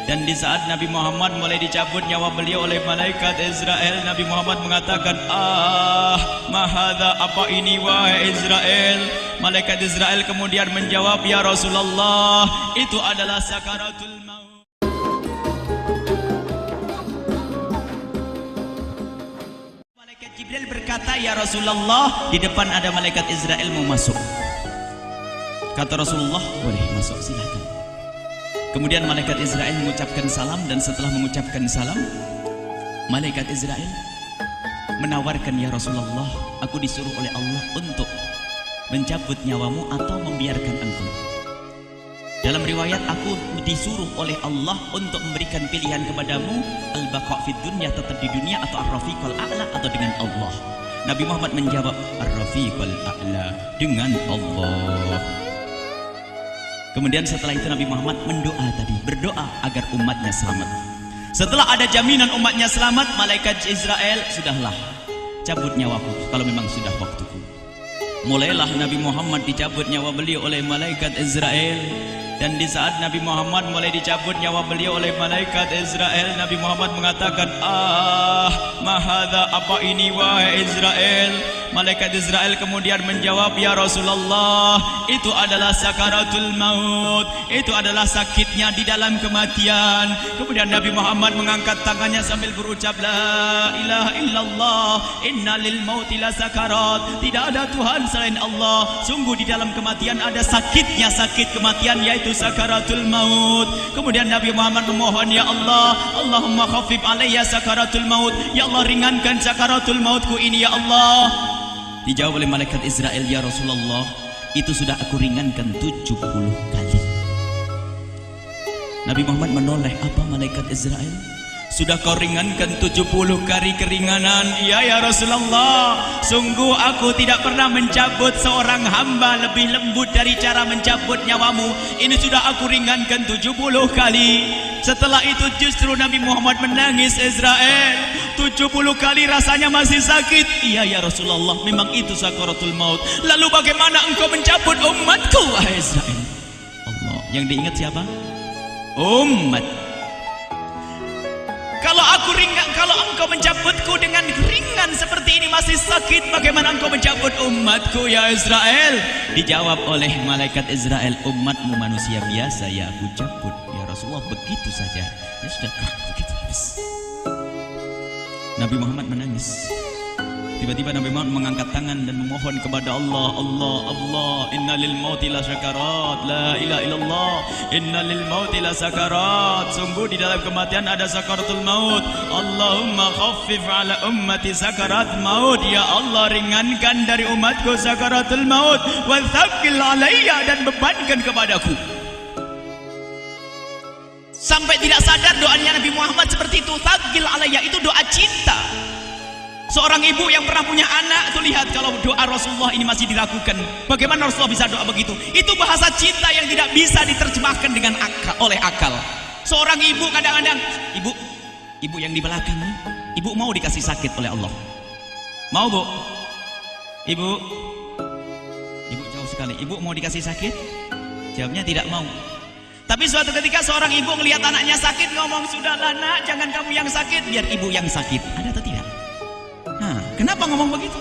Dan di saat Nabi Muhammad mulai dicabut nyawa beliau oleh malaikat Israel, Nabi Muhammad mengatakan, mahadha, apa ini wahai Israel? Malaikat Israel kemudian menjawab, ya Rasulullah, itu adalah sakaratul maut. Malaikat Jibril berkata, ya Rasulullah, di depan ada malaikat Israel mau masuk. Kata Rasulullah, boleh masuk, silakan. Kemudian malaikat Israel mengucapkan salam, dan setelah mengucapkan salam, malaikat Israel menawarkan, ya Rasulullah, aku disuruh oleh Allah untuk mencabut nyawamu atau membiarkan engkau. Dalam riwayat, aku disuruh oleh Allah untuk memberikan pilihan kepadamu, al-baqa' fid dunya, tetap di dunia, atau ar-rafiqal a'la, atau dengan Allah. Nabi Muhammad menjawab, ar-rafiqal a'la, dengan Allah. Kemudian setelah itu Nabi Muhammad berdoa agar umatnya selamat. Setelah ada jaminan umatnya selamat, malaikat Israel, sudahlah, cabut nyawaku kalau memang sudah waktuku. Mulailah Nabi Muhammad dicabut nyawa beliau oleh malaikat Israel. Dan di saat Nabi Muhammad mulai dicabut nyawa beliau oleh malaikat Israel, Nabi Muhammad mengatakan, mahadha, apa ini wahai Israel? Malaikat Israel kemudian menjawab, ya Rasulullah, itu adalah sakaratul maut, itu adalah sakitnya di dalam kematian. Kemudian Nabi Muhammad mengangkat tangannya sambil berucap, la ilaha illallah, inna lil mauti la sakarat, tidak ada Tuhan selain Allah, sungguh di dalam kematian ada sakitnya, sakit kematian, yaitu sakaratul maut. Kemudian Nabi Muhammad memohon, ya Allah, Allahumma khafif alayya sakaratul maut, ya Allah, ringankan sakaratul mautku ini, ya Allah. Dijawab oleh malaikat Israel, ya Rasulullah, itu sudah aku ringankan 70 kali. Nabi Muhammad menoleh, apa malaikat Israel? Sudah kau ringankan 70 kali keringanan? Iya ya Rasulullah, sungguh aku tidak pernah mencabut seorang hamba lebih lembut dari cara mencabut nyawamu. Ini sudah aku ringankan 70 kali. Setelah itu justru Nabi Muhammad menangis, Israel, 70 kali rasanya masih sakit. Iya ya Rasulullah, memang itu sakaratul maut. Lalu bagaimana engkau mencabut umatku, wahai Israel? Allah, yang diingat siapa? Umat. Kalau engkau mencabutku dengan ringan seperti ini masih sakit, bagaimana engkau mencabut umatku, ya Israel? Dijawab oleh malaikat Israel, umatmu manusia biasa, ya aku cabut. Ya Rasulullah, begitu saja. Ya sudah, begitu habis. Nabi Muhammad menangis. Tiba-tiba Nabi Muhammad mengangkat tangan dan memohon kepada Allah, Allah, inna lil mauti la sakarat, la ilaha illallah, inna lil mauti la sakarat, sungguh di dalam kematian ada sakaratul maut. Allahumma khaffif ala ummati sakarat maut, ya Allah, ringankan dari umatku sakaratul maut, wa thaqqil alayya, dan bebankan kepadaku. Sampai tidak sadar doanya Nabi Muhammad seperti itu, thaqqil alayya, itu doa cinta. Seorang ibu yang pernah punya anak itu, lihat kalau doa Rasulullah ini masih dilakukan. Bagaimana Rasulullah bisa doa begitu? Itu bahasa cinta yang tidak bisa diterjemahkan dengan oleh akal. Seorang ibu kadang-kadang, ibu yang di belakang, ibu mau dikasih sakit oleh Allah? Mau, Bu? Ibu jauh sekali. Ibu mau dikasih sakit? Jawabnya tidak mau. Tapi suatu ketika seorang ibu melihat anaknya sakit, ngomong, sudahlah nak, jangan kamu yang sakit, biar ibu yang sakit. Ada atau tidak? Kenapa ngomong begitu?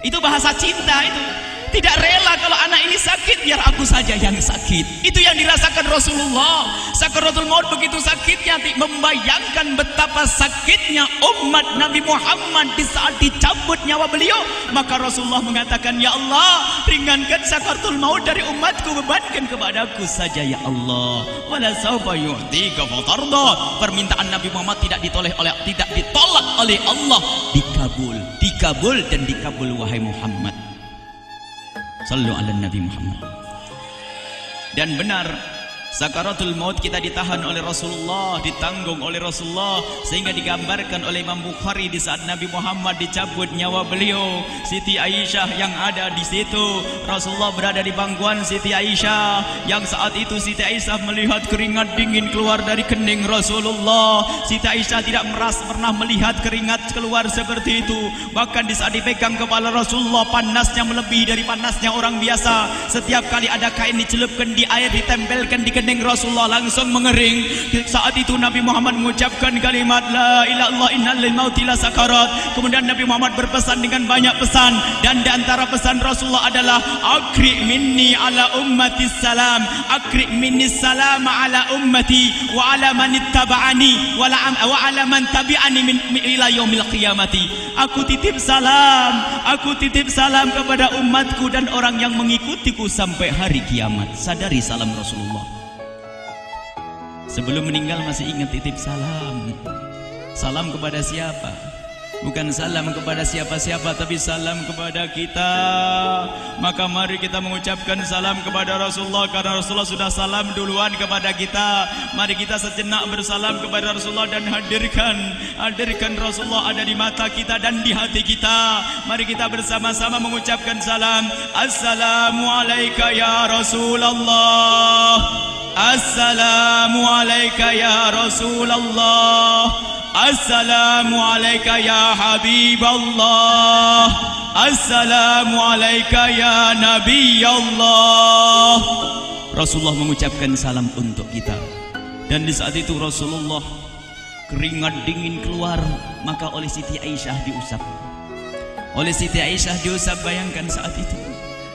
Itu bahasa cinta itu. Tidak rela kalau anak ini sakit, biar aku saja yang sakit. Itu yang dirasakan Rasulullah. Sakaratul maut begitu sakitnya, membayangkan betapa sakitnya umat Nabi Muhammad di saat dicabut nyawa beliau. Maka Rasulullah mengatakan, ya Allah, ringankan sakaratul maut dari umatku, bebankan kepadaku saja, ya Allah. Wala sawfa yu'tika fatarda. Permintaan Nabi Muhammad tidak ditolak oleh Allah, dikabul dan dikabul, wahai Muhammad. Sallu ala Nabi Muhammad. Dan benar, sakaratul maut kita ditahan oleh Rasulullah, ditanggung oleh Rasulullah, sehingga digambarkan oleh Imam Bukhari di saat Nabi Muhammad dicabut nyawa beliau, Siti Aisyah yang ada di situ. Rasulullah berada di pangkuan Siti Aisyah, yang saat itu Siti Aisyah melihat keringat dingin keluar dari kening Rasulullah. Siti Aisyah tidak pernah melihat keringat keluar seperti itu. Bahkan di saat dipegang kepala Rasulullah, panasnya melebihi dari panasnya orang biasa. Setiap kali ada kain dicelupkan di air, ditempelkan di kening Rasulullah langsung mengering. Saat itu Nabi Muhammad mengucapkan kalimat la ilaha illallah innal lil mauti lasakarat. Kemudian Nabi Muhammad berpesan dengan banyak pesan, dan di antara pesan Rasulullah adalah akri minni ala ummati salam, akri minni salam ala ummati wa ala man ittaba'ani wa ala man tabi'ani min ila yaumil qiyamati. Aku titip salam kepada umatku dan orang yang mengikutiku sampai hari kiamat. Sadari salam Rasulullah. Sebelum meninggal masih ingat titip salam. Salam kepada siapa? Bukan salam kepada siapa-siapa, tapi salam kepada kita. Maka mari kita mengucapkan salam kepada Rasulullah, karena Rasulullah sudah salam duluan kepada kita. Mari kita sejenak bersalam kepada Rasulullah dan hadirkan Rasulullah ada di mata kita dan di hati kita. Mari kita bersama-sama mengucapkan salam. Assalamualaikum ya Rasulullah. Assalamualaikum ya Rasulullah. Assalamualaikum ya Habiballah. Assalamualaikum ya Nabi Allah. Rasulullah mengucapkan salam untuk kita. Dan di saat itu Rasulullah keringat dingin keluar, maka oleh Siti Aisyah diusap. Oleh Siti Aisyah diusap, bayangkan saat itu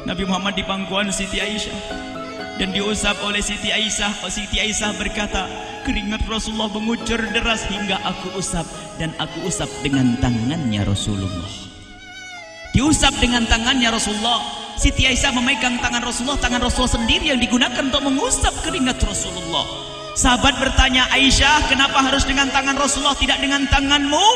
Nabi Muhammad di pangkuan Siti Aisyah dan diusap oleh Siti Aisyah. Siti Aisyah berkata, keringat Rasulullah mengucur deras hingga aku usap, dan aku usap dengan tangannya Rasulullah. Diusap dengan tangannya Rasulullah. Siti Aisyah memegang tangan Rasulullah sendiri yang digunakan untuk mengusap keringat Rasulullah. Sahabat bertanya, Aisyah, kenapa harus dengan tangan Rasulullah tidak dengan tanganmu?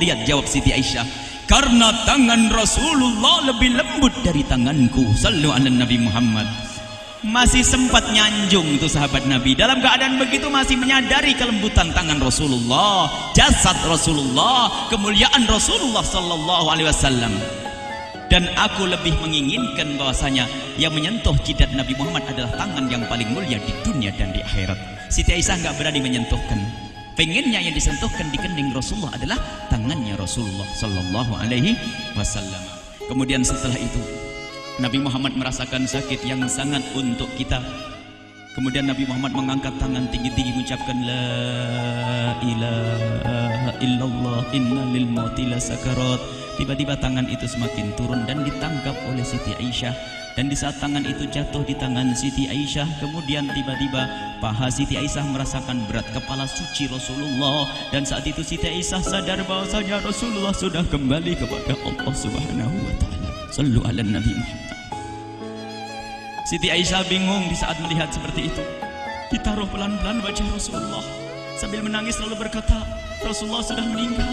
Lihat jawab Siti Aisyah, karena tangan Rasulullah lebih lembut dari tanganku. Sallu ala Nabi Muhammad. Masih sempat nyanjung itu sahabat Nabi. Dalam keadaan begitu masih menyadari kelembutan tangan Rasulullah, jasad Rasulullah, kemuliaan Rasulullah sallallahu alaihi wasallam. Dan aku lebih menginginkan bahwasanya yang menyentuh jidat Nabi Muhammad adalah tangan yang paling mulia di dunia dan di akhirat. Siti Aisyah enggak berani menyentuhkan. Pengennya yang disentuhkan di kening Rasulullah adalah tangannya Rasulullah sallallahu alaihi wasallam. Kemudian setelah itu Nabi Muhammad merasakan sakit yang sangat untuk kita. Kemudian Nabi Muhammad mengangkat tangan tinggi-tinggi mengucapkan la ilaha illallah inna lil mauti lasakarat. Tiba-tiba tangan itu semakin turun dan ditangkap oleh Siti Aisyah. Dan di saat tangan itu jatuh di tangan Siti Aisyah, kemudian tiba-tiba paha Siti Aisyah merasakan berat kepala suci Rasulullah. Dan saat itu Siti Aisyah sadar bahwasanya Rasulullah sudah kembali kepada Allah Subhanahu wa taala. Sallu ala Nabi Muhammad. Siti Aisyah bingung di saat melihat seperti itu. Ditaruh pelan-pelan wajah Rasulullah, sambil menangis lalu berkata, Rasulullah sudah meninggal.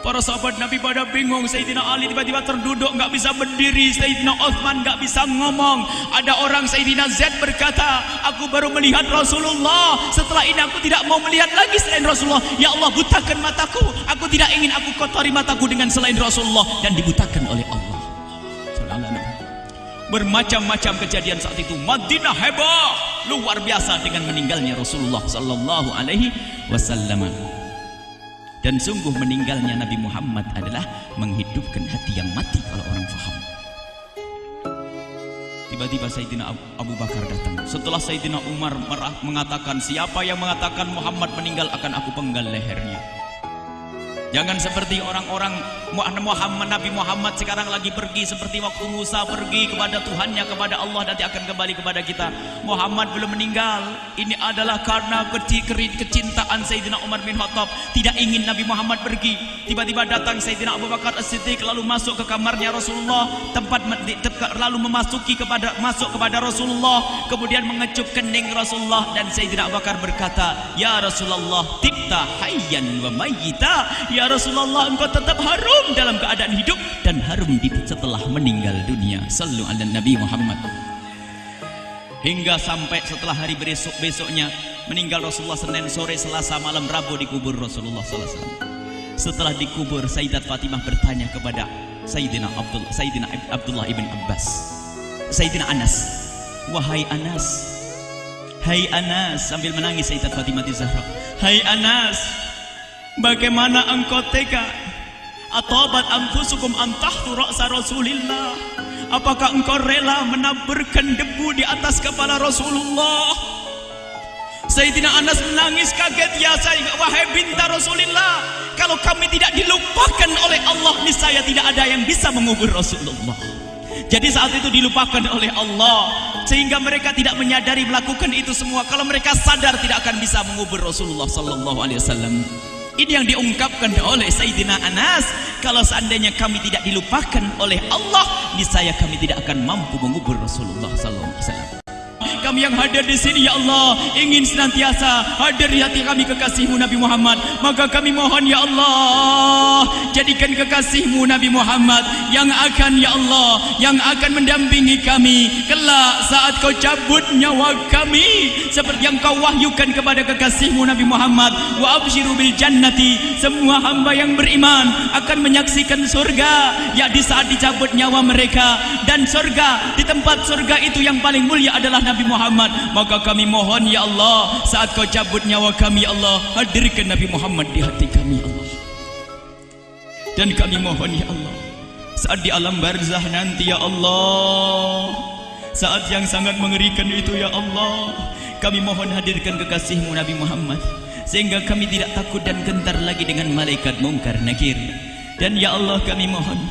Para sahabat Nabi pada bingung. Sayyidina Ali tiba-tiba terduduk, nggak bisa berdiri. Sayyidina Utsman nggak bisa ngomong. Ada orang Sayyidina Zaid berkata, aku baru melihat Rasulullah. Setelah ini aku tidak mau melihat lagi selain Rasulullah. Ya Allah, butakan mataku. Aku tidak ingin aku kotori mataku dengan selain Rasulullah. Dan dibutakan oleh Allah. Bermacam-macam kejadian saat itu. Madinah heboh luar biasa dengan meninggalnya Rasulullah sallallahu alaihi wasallam. Dan sungguh meninggalnya Nabi Muhammad adalah menghidupkan hati yang mati kalau orang faham. Tiba-tiba Sayyidina Abu Bakar datang. Setelah Sayyidina Umar mengatakan, siapa yang mengatakan Muhammad meninggal akan aku penggal lehernya. Jangan seperti orang-orang Nabi Muhammad sekarang lagi pergi seperti waktu Musa pergi kepada Tuhannya, kepada Allah, nanti akan kembali kepada kita. Muhammad belum meninggal. Ini adalah karena kecintaan Sayyidina Umar bin Khattab, tidak ingin Nabi Muhammad pergi. Tiba-tiba datang Sayyidina Abu Bakar As-Siddiq lalu masuk ke kamarnya Rasulullah, lalu masuk kepada Rasulullah, kemudian mengecup kening Rasulullah. Dan Sayyidina Abu Bakar berkata, ya Rasulullah, tibta hayyan wa mayyita. Ya Rasulullah, engkau tetap harum dalam keadaan hidup dan harum setelah meninggal dunia. Sallu ala Nabi Muhammad. Hingga sampai setelah hari besoknya meninggal Rasulullah, Senin sore, Selasa malam, Rabu dikubur Rasulullah sallallahu alaihi wasallam. Setelah dikubur, Sayyidat Fatimah bertanya kepada Sayyidina Abdullah ibn Abbas, Sayyidina Anas, wahai Anas, hai Anas, sambil menangis Sayyidat Fatimah Zahra, hai Anas, bagaimana engkau tega? Atabat anfusukum an tahtu ra'sa Rasulillah. Apakah engkau rela menaburkan debu di atas kepala Rasulullah? Sayyidina Anas menangis kaget, ya wahai binta Rasulullah, kalau kami tidak dilupakan oleh Allah, niscaya tidak ada yang bisa mengubur Rasulullah. Jadi saat itu dilupakan oleh Allah, sehingga mereka tidak menyadari melakukan itu semua. Kalau mereka sadar, tidak akan bisa mengubur Rasulullah sallallahu alaihi wasallam. Ini yang diungkapkan oleh Sayyidina Anas, kalau seandainya kami tidak dilupakan oleh Allah, niscaya kami tidak akan mampu mengubur Rasulullah sallallahu alaihi wasallam. Kami yang hadir di sini, ya Allah, ingin senantiasa hadir di hati kami kekasih-Mu Nabi Muhammad. Maka kami mohon, ya Allah, jadikan kekasih-Mu Nabi Muhammad yang akan, ya Allah, yang akan mendampingi kami kelak saat Kau cabut nyawa kami, seperti yang Kau wahyukan kepada kekasih-Mu Nabi Muhammad. Wa absyiru bil jannati, semua hamba yang beriman akan menyaksikan surga, ya di saat dicabut nyawa mereka. Dan surga, di tempat surga itu yang paling mulia adalah Nabi Muhammad. Maka kami mohon, ya Allah, saat Kau cabut nyawa kami, ya Allah, hadirkan Nabi Muhammad di hati kami, ya Allah. Dan kami mohon, ya Allah, saat di alam barzah nanti, ya Allah, saat yang sangat mengerikan itu, ya Allah, kami mohon hadirkan kekasih-Mu Nabi Muhammad, sehingga kami tidak takut dan gentar lagi dengan malaikat mungkar nakir. Dan ya Allah, kami mohon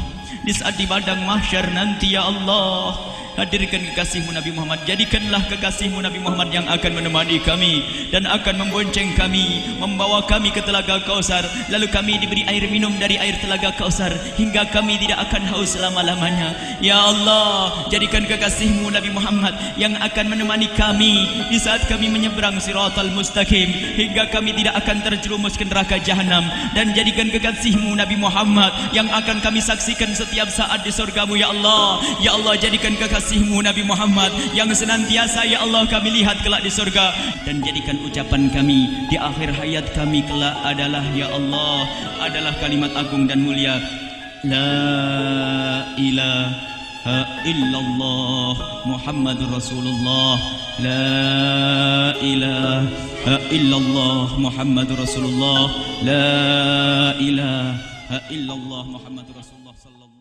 di saat di padang mahsyar nanti, ya Allah, hadirkan kekasih-Mu Nabi Muhammad. Jadikanlah kekasih-Mu Nabi Muhammad yang akan menemani kami dan akan membonceng kami, membawa kami ke telaga Kausar. Lalu kami diberi air minum dari air telaga Kausar hingga kami tidak akan haus selama-lamanya. Ya Allah, jadikan kekasih-Mu Nabi Muhammad yang akan menemani kami di saat kami menyeberang Siratal Mustaqim hingga kami tidak akan terjerumus ke neraka Jahanam. Dan jadikan kekasih-Mu Nabi Muhammad yang akan kami saksikan setiap saat di surga-Mu, ya Allah. Ya Allah, jadikan kekasih-Mu Nabi Muhammad yang senantiasa, ya Allah, kami lihat kelak di surga. Dan jadikan ucapan kami di akhir hayat kami kelak adalah, ya Allah, adalah kalimat agung dan mulia, La ilaha illallah Muhammadur Rasulullah. La ilaha illallah Muhammadur Rasulullah. La ilaha illallah Muhammadur Rasulullah sallallahu